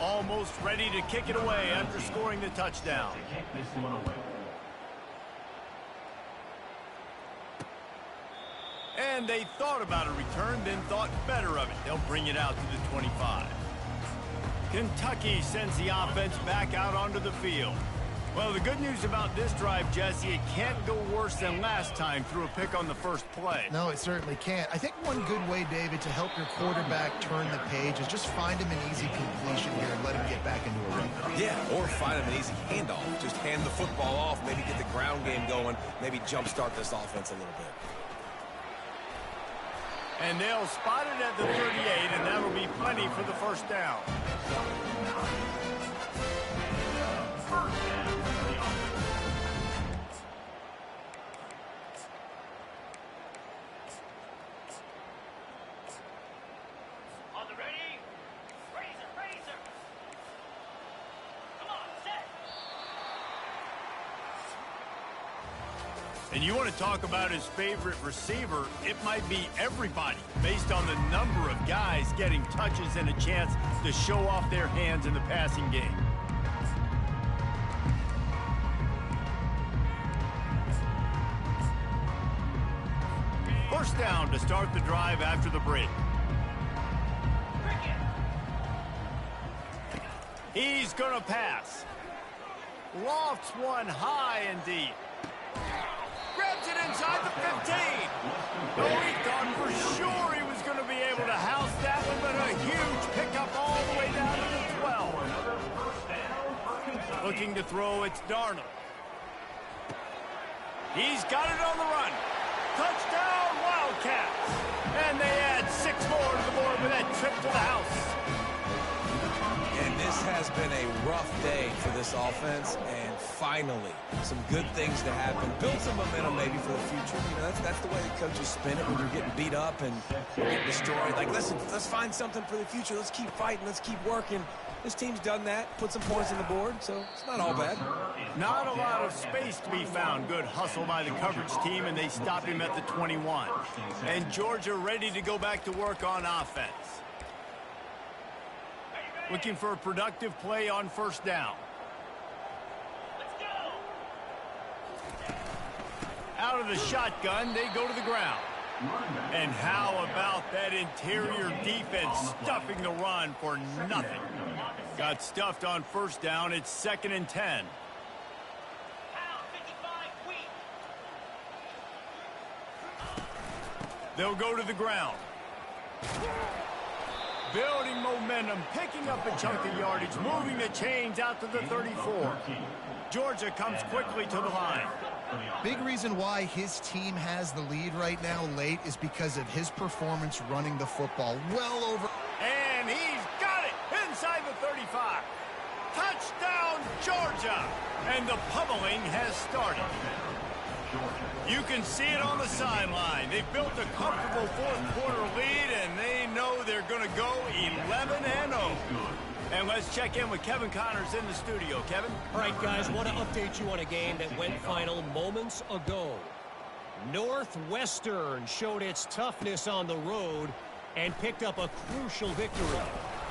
Almost ready to kick it away after scoring the touchdown. To kick this one away. And they thought about a return, then thought better of it. They'll bring it out to the 25. Kentucky sends the offense back out onto the field. Well, the good news about this drive, Jesse, it can't go worse than last time through a pick on the first play. No, it certainly can't. I think one good way, David, to help your quarterback turn the page is just find him an easy completion here and let him get back into a rhythm. Yeah, or find an easy handoff. Just hand the football off, maybe get the ground game going, maybe jumpstart this offense a little bit. And they'll spot it at the 38, and that'll be plenty for the first down. On the ready? Razor. Come on, set. And you want to talk about his favorite receiver, it might be everybody, based on the number of guys getting touches and a chance to show off their hands in the passing game. First down to start the drive after the break. He's going to pass. Lofts one high and deep. Grabs it inside the 15. Oh, he thought for sure he was going to be able to house that one, but a huge pickup all the way down to the 12. Looking to throw, it's Darnold. He's got it on the run. Touchdown, Wildcats. And they add 6 more to the board with that trip to the house. And this has been a rough day for this offense, and finally, some good things to happen. Build some momentum maybe for the future. You know, that's the way the coaches spin it when you're getting beat up and getting destroyed. Like, listen, let's find something for the future. Let's keep fighting. Let's keep working. This team's done that, put some points on the board, so it's not all bad. Not a lot of space to be found. Good hustle by the coverage team, and they stop him at the 21. And Georgia ready to go back to work on offense. Looking for a productive play on first down. Out of the shotgun, they go to the ground. And how about that interior defense stuffing the run for nothing? Got stuffed on first down. It's 2nd and 10. They'll go to the ground. Building momentum, picking up a chunk of yardage, moving the chains out to the 34. Georgia comes quickly to the line. Big reason why his team has the lead right now late is because of his performance running the football well over. And he's got it inside the 35. Touchdown, Georgia. And the pummeling has started. You can see it on the sideline. They've built a comfortable fourth-quarter lead, and they know they're going to go 11-0. And let's check in with Kevin Connors in the studio. Kevin? All right, guys, want to update you on a game that went final moments ago. Northwestern showed its toughness on the road and picked up a crucial victory.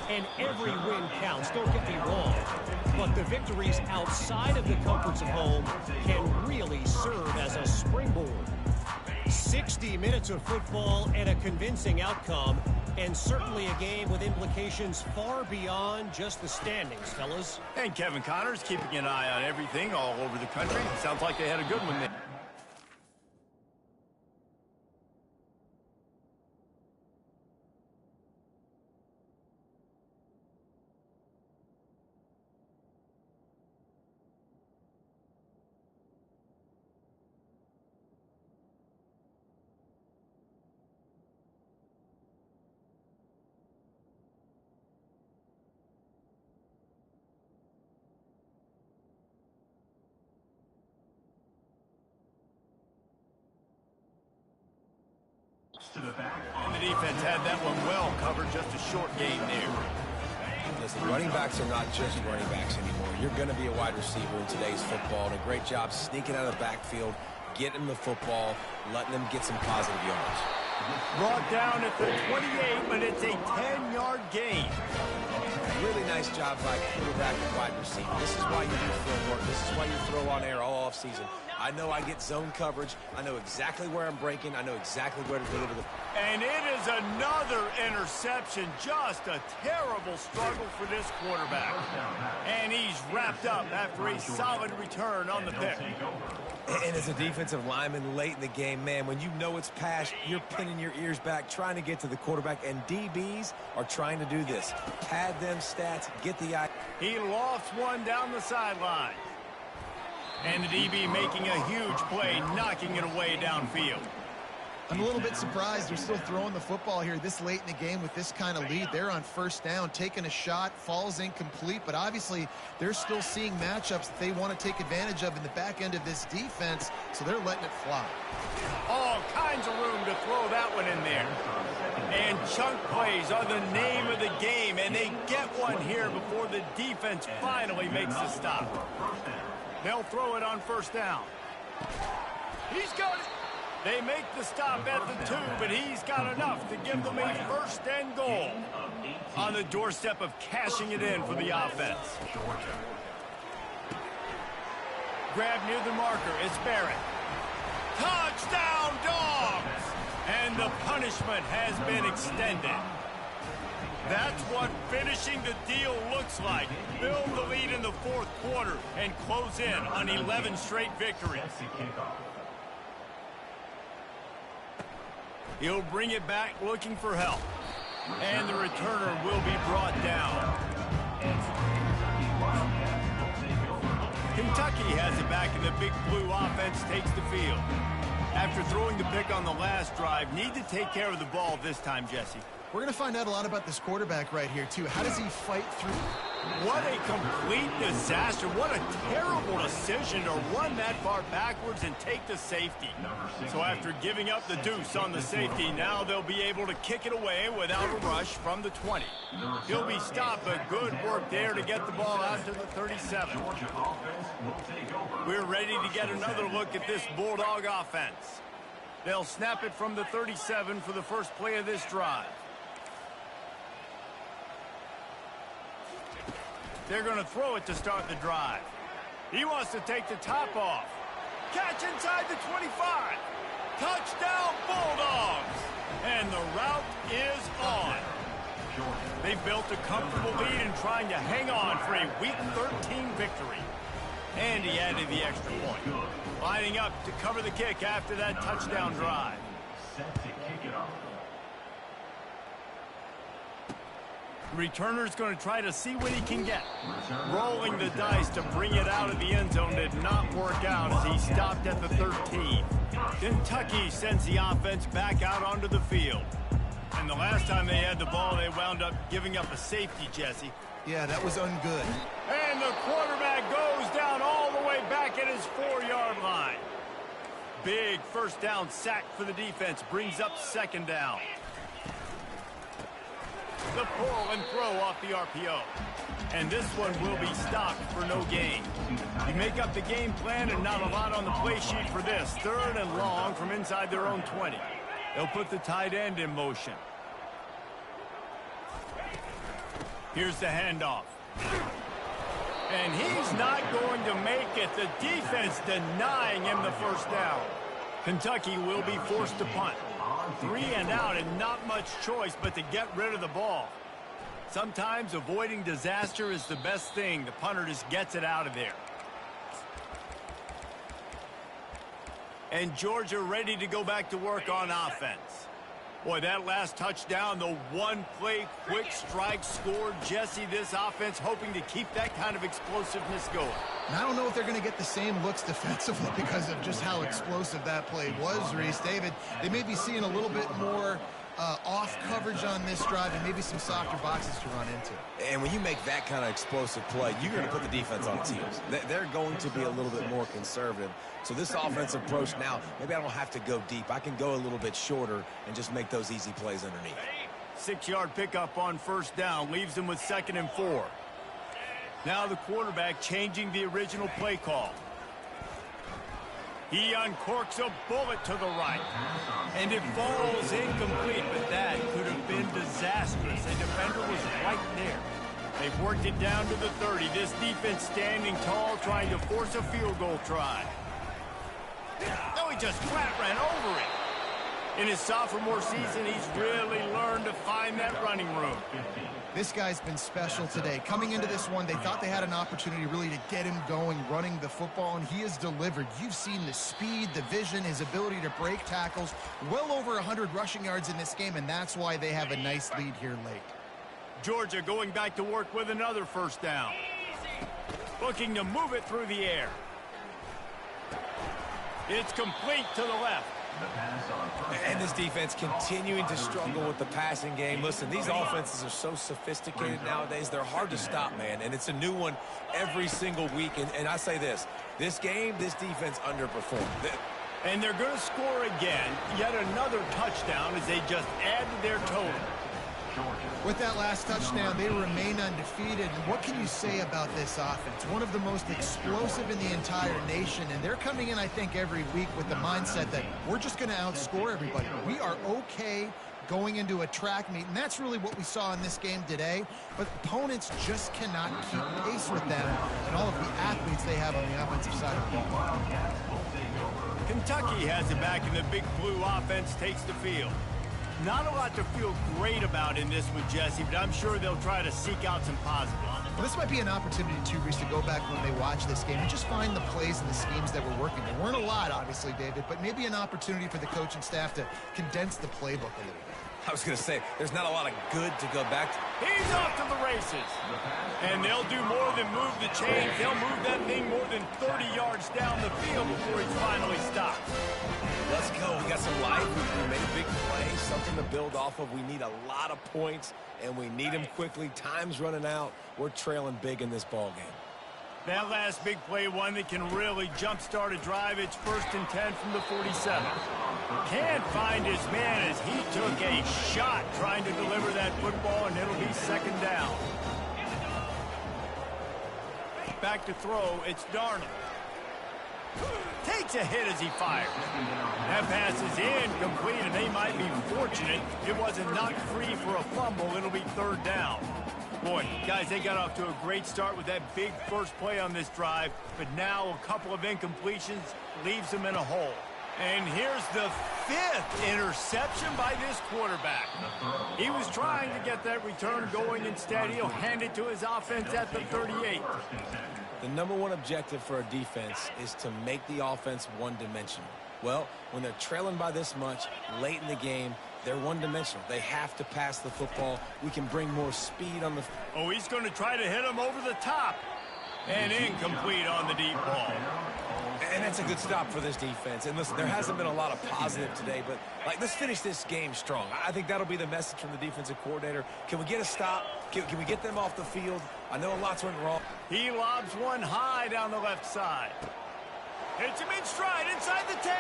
And every win counts, don't get me wrong. But the victories outside of the comforts of home can really serve as a springboard. 60 minutes of football and a convincing outcome, and certainly a game with implications far beyond just the standings, fellas. And Kevin Connors keeping an eye on everything all over the country. Sounds like they had a good one there. And the defense had that one well covered, just a short gain there. Listen, running backs are not just running backs anymore. You're going to be a wide receiver in today's football, and a great job sneaking out of the backfield, getting the football, letting them get some positive yards. Brought down at the 28, but it's a 10-yard gain. Really nice job by quarterback and wide receiver. This is why you do field work. This is why you throw on air all offseason. I know I get zone coverage. I know exactly where I'm breaking. I know exactly where to deliver the... And it is another interception. Just a terrible struggle for this quarterback. And he's wrapped up after a solid return on the pick. And as a defensive lineman late in the game, man, when you know it's past, you're pinning your ears back, trying to get to the quarterback, and DBs are trying to do this. Pad them stats, get the eye. He lofts one down the sideline. And the DB making a huge play, knocking it away downfield. I'm a little bit surprised they're still throwing the football here this late in the game with this kind of lead. They're on first down, taking a shot, falls incomplete, but obviously they're still seeing matchups that they want to take advantage of in the back end of this defense, so they're letting it fly. All kinds of room to throw that one in there. And chunk plays are the name of the game, and they get one here before the defense finally makes the stop. They'll throw it on first down. He's got it. They make the stop at the 2, but he's got enough to give them a first and goal. On the doorstep of cashing it in for the offense. Grab near the marker. It's Barrett. Touchdown, Dogs! And the punishment has been extended. That's what finishing the deal looks like. Build the lead in the fourth quarter and close in on 11 straight victories. He'll bring it back looking for help. And the returner will be brought down. Kentucky has it back, and the Big Blue offense takes the field. After throwing the pick on the last drive, need to take care of the ball this time, Jesse. We're going to find out a lot about this quarterback right here, too. How does he fight through? What a complete disaster. What a terrible decision to run that far backwards and take the safety. So after giving up the deuce on the safety, now they'll be able to kick it away without a rush from the 20. He'll be stopped, but good work there to get the ball out to the 37. We're ready to get another look at this Bulldog offense. They'll snap it from the 37 for the first play of this drive. They're going to throw it to start the drive. He wants to take the top off. Catch inside the 25. Touchdown, Bulldogs! And the route is on. They've built a comfortable lead and trying to hang on for a Week 13 victory. And he added the extra point. Lining up to cover the kick after that touchdown drive. Set to kick it off. Returner's going to try to see what he can get. Rolling the dice to bring it out of the end zone did not work out as he stopped at the 13. Kentucky sends the offense back out onto the field. And the last time they had the ball, they wound up giving up a safety, Jesse. Yeah, that was ungood. And the quarterback goes down all the way back at his 4-yard line. Big first down sack for the defense, brings up second down. The pull and throw off the RPO. And this one will be stopped for no gain. You make up the game plan and not a lot on the play sheet for this. Third and long from inside their own 20. They'll put the tight end in motion. Here's the handoff. And he's not going to make it. The defense denying him the first down. Kentucky will be forced to punt. 3 and out and not much choice but to get rid of the ball. Sometimes avoiding disaster is the best thing. The punter just gets it out of there. And Georgia ready to go back to work on offense. Boy, that last touchdown, the one-play quick strike scored. Jesse, this offense hoping to keep that kind of explosiveness going. And I don't know if they're going to get the same looks defensively because of just how explosive that play was, Reese. David, they may be seeing a little bit more off coverage on this drive and maybe some softer boxes to run into. And when you make that kind of explosive play, you're going to put the defense on its heels. They're going to be a little bit more conservative. So this offensive approach now, maybe I don't have to go deep. I can go a little bit shorter and just make those easy plays underneath. 6-yard pickup on first down leaves them with 2nd and 4. Now the quarterback changing the original play call. He uncorks a bullet to the right. And it falls incomplete, but that could have been disastrous. A defender was right there. They've worked it down to the 30. This defense standing tall, trying to force a field goal try. No, he just flat ran over it. In his sophomore season, he's really learned to find that running room. This guy's been special today. Coming into this one, they thought they had an opportunity really to get him going, running the football, and he has delivered. You've seen the speed, the vision, his ability to break tackles. Well over 100 rushing yards in this game, and that's why they have a nice lead here late. Georgia going back to work with another first down. Looking to move it through the air. It's complete to the left. And this defense continuing to struggle with the passing game. Listen, these offenses are so sophisticated nowadays. They're hard to stop, man. And it's a new one every single week. And I say this game, this defense underperformed. And they're going to score again. Yet another touchdown as they just add to their total. With that last touchdown, they remain undefeated. And what can you say about this offense? One of the most explosive in the entire nation. And they're coming in, I think, every week with the mindset that we're just going to outscore everybody. We are okay going into a track meet. And that's really what we saw in this game today. But opponents just cannot keep pace with them and all of the athletes they have on the offensive side of the ball. Kentucky has it back, and the Big Blue offense takes the field. Not a lot to feel great about in this one, Jesse, but I'm sure they'll try to seek out some positives. Well, this might be an opportunity, too, Reese, to go back when they watch this game and just find the plays and the schemes that were working. There weren't a lot, obviously, David, but maybe an opportunity for the coaching staff to condense the playbook a little bit. I was going to say, there's not a lot of good to go back to. He's off to the races. And they'll do more than move the chains. They'll move that thing more than 30 yards down the field before he's finally stopped. Let's go. We got some life. We made a big play, something to build off of. We need a lot of points, and we need them quickly. Time's running out. We're trailing big in this ball game. That last big play, one that can really jumpstart a drive. It's 1st and 10 from the 47. Can't find his man as he took a shot trying to deliver that football, and it'll be 2nd down. Back to throw, it's Darnold. Takes a hit as he fires. That pass is incomplete, and they might be fortunate it wasn't knocked free for a fumble. It'll be 3rd down. Boy, guys, they got off to a great start with that big first play on this drive, but now a couple of incompletions leaves them in a hole. And here's the 5th interception by this quarterback. He was trying to get that return going. Instead, he'll hand it to his offense at the 38. The number one objective for a defense is to make the offense one-dimensional. Well, when they're trailing by this much late in the game, they're one-dimensional. They have to pass the football. We can bring more speed on the... Oh, he's going to try to hit him over the top. And incomplete on the deep ball. And that's a good stop for this defense. And listen, there hasn't been a lot of positive today, but let's finish this game strong. I think that'll be the message from the defensive coordinator. Can we get a stop? Can we get them off the field? I know lots went wrong. He lobs one high down the left side. Hits him in stride inside the 10.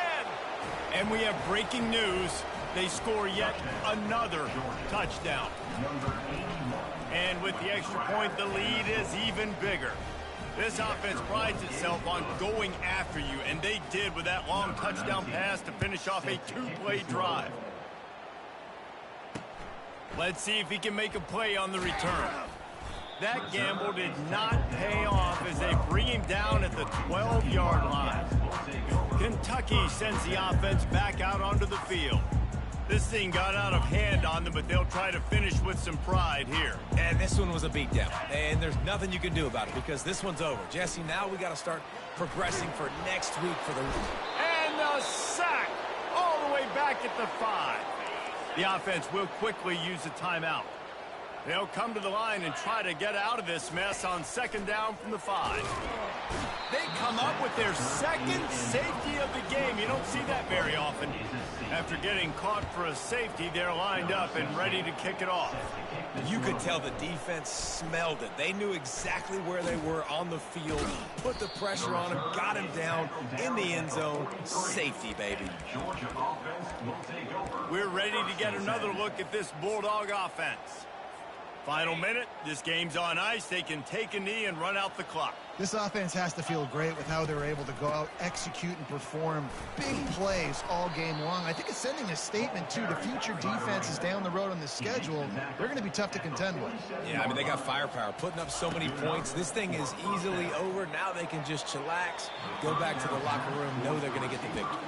And we have breaking news. They score yet another touchdown. And with the extra point, the lead is even bigger. This offense prides itself on going after you, and they did with that long touchdown pass to finish off a 2-play drive. Let's see if he can make a play on the return. That gamble did not pay off as they bring him down at the 12-yard line. Kentucky sends the offense back out onto the field. This thing got out of hand on them, but they'll try to finish with some pride here. And this one was a beatdown, and there's nothing you can do about it because this one's over. Jesse, now we got to start progressing for next week for the... And the sack all the way back at the 5. The offense will quickly use a timeout. They'll come to the line and try to get out of this mess on 2nd down from the 5. They come up with their 2nd safety of the game. You don't see that very often. After getting caught for a safety, they're lined up and ready to kick it off. You could tell the defense smelled it. They knew exactly where they were on the field, put the pressure on him, got him down in the end zone. Safety, baby. We're ready to get another look at this Bulldog offense. Final minute. This game's on ice. They can take a knee and run out the clock. This offense has to feel great with how they're able to go out, execute, and perform big plays all game long. I think it's sending a statement, too, to future defenses down the road on the schedule. They're going to be tough to contend with. Yeah, I mean, they got firepower, putting up so many points. This thing is easily over. Now they can just chillax, go back to the locker room, know they're going to get the victory.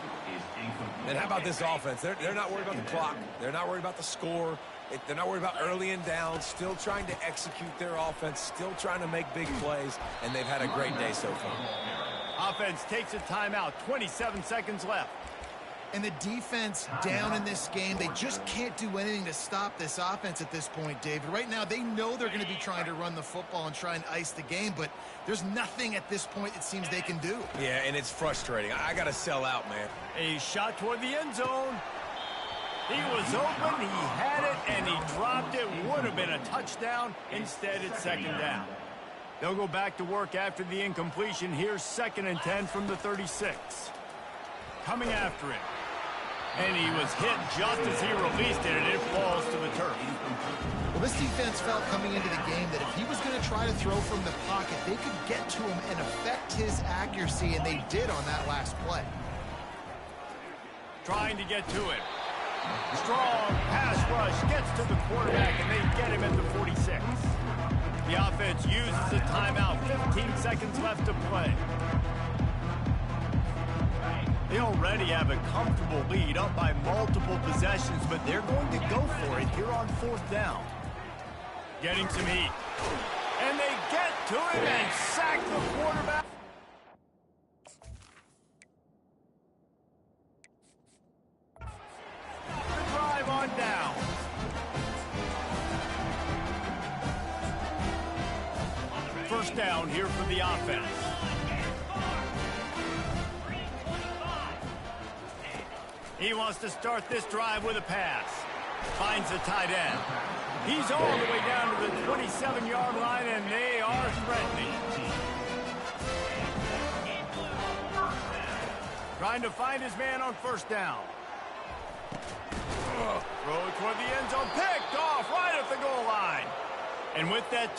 And how about this offense? They're not worried about the clock. They're not worried about the score. They're not worried about early and down, still trying to execute their offense, still trying to make big plays, and they've had a great day so far. Offense takes a timeout, 27 seconds left. And the defense down in this game, they just can't do anything to stop this offense at this point, David. Right now, they know they're going to be trying to run the football and try and ice the game, but there's nothing at this point it seems they can do. Yeah, and it's frustrating. I got to sell out, man. A shot toward the end zone. He was open, he had it, and he dropped it. Would have been a touchdown. Instead, it's second down. They'll go back to work after the incompletion. Here's 2nd and 10 from the 36. Coming after him. And he was hit just as he released it, and it falls to the turf. Well, this defense felt coming into the game that if he was going to try to throw from the pocket, they could get to him and affect his accuracy, and they did on that last play. Trying to get to it. Strong pass rush gets to the quarterback, and they get him at the 46. The offense uses a timeout. 15 seconds left to play. They already have a comfortable lead, up by multiple possessions, but they're going to go for it here on 4th down. Getting some heat. And they get to him and sack the quarterback. Drive on down. First down here for the offense. He wants to start this drive with a pass. Finds the tight end. He's all the way down to the 27-yard line, and they are threatening. Trying to find his man on first down. Throw toward the end zone. Picked off right at the goal line. And with that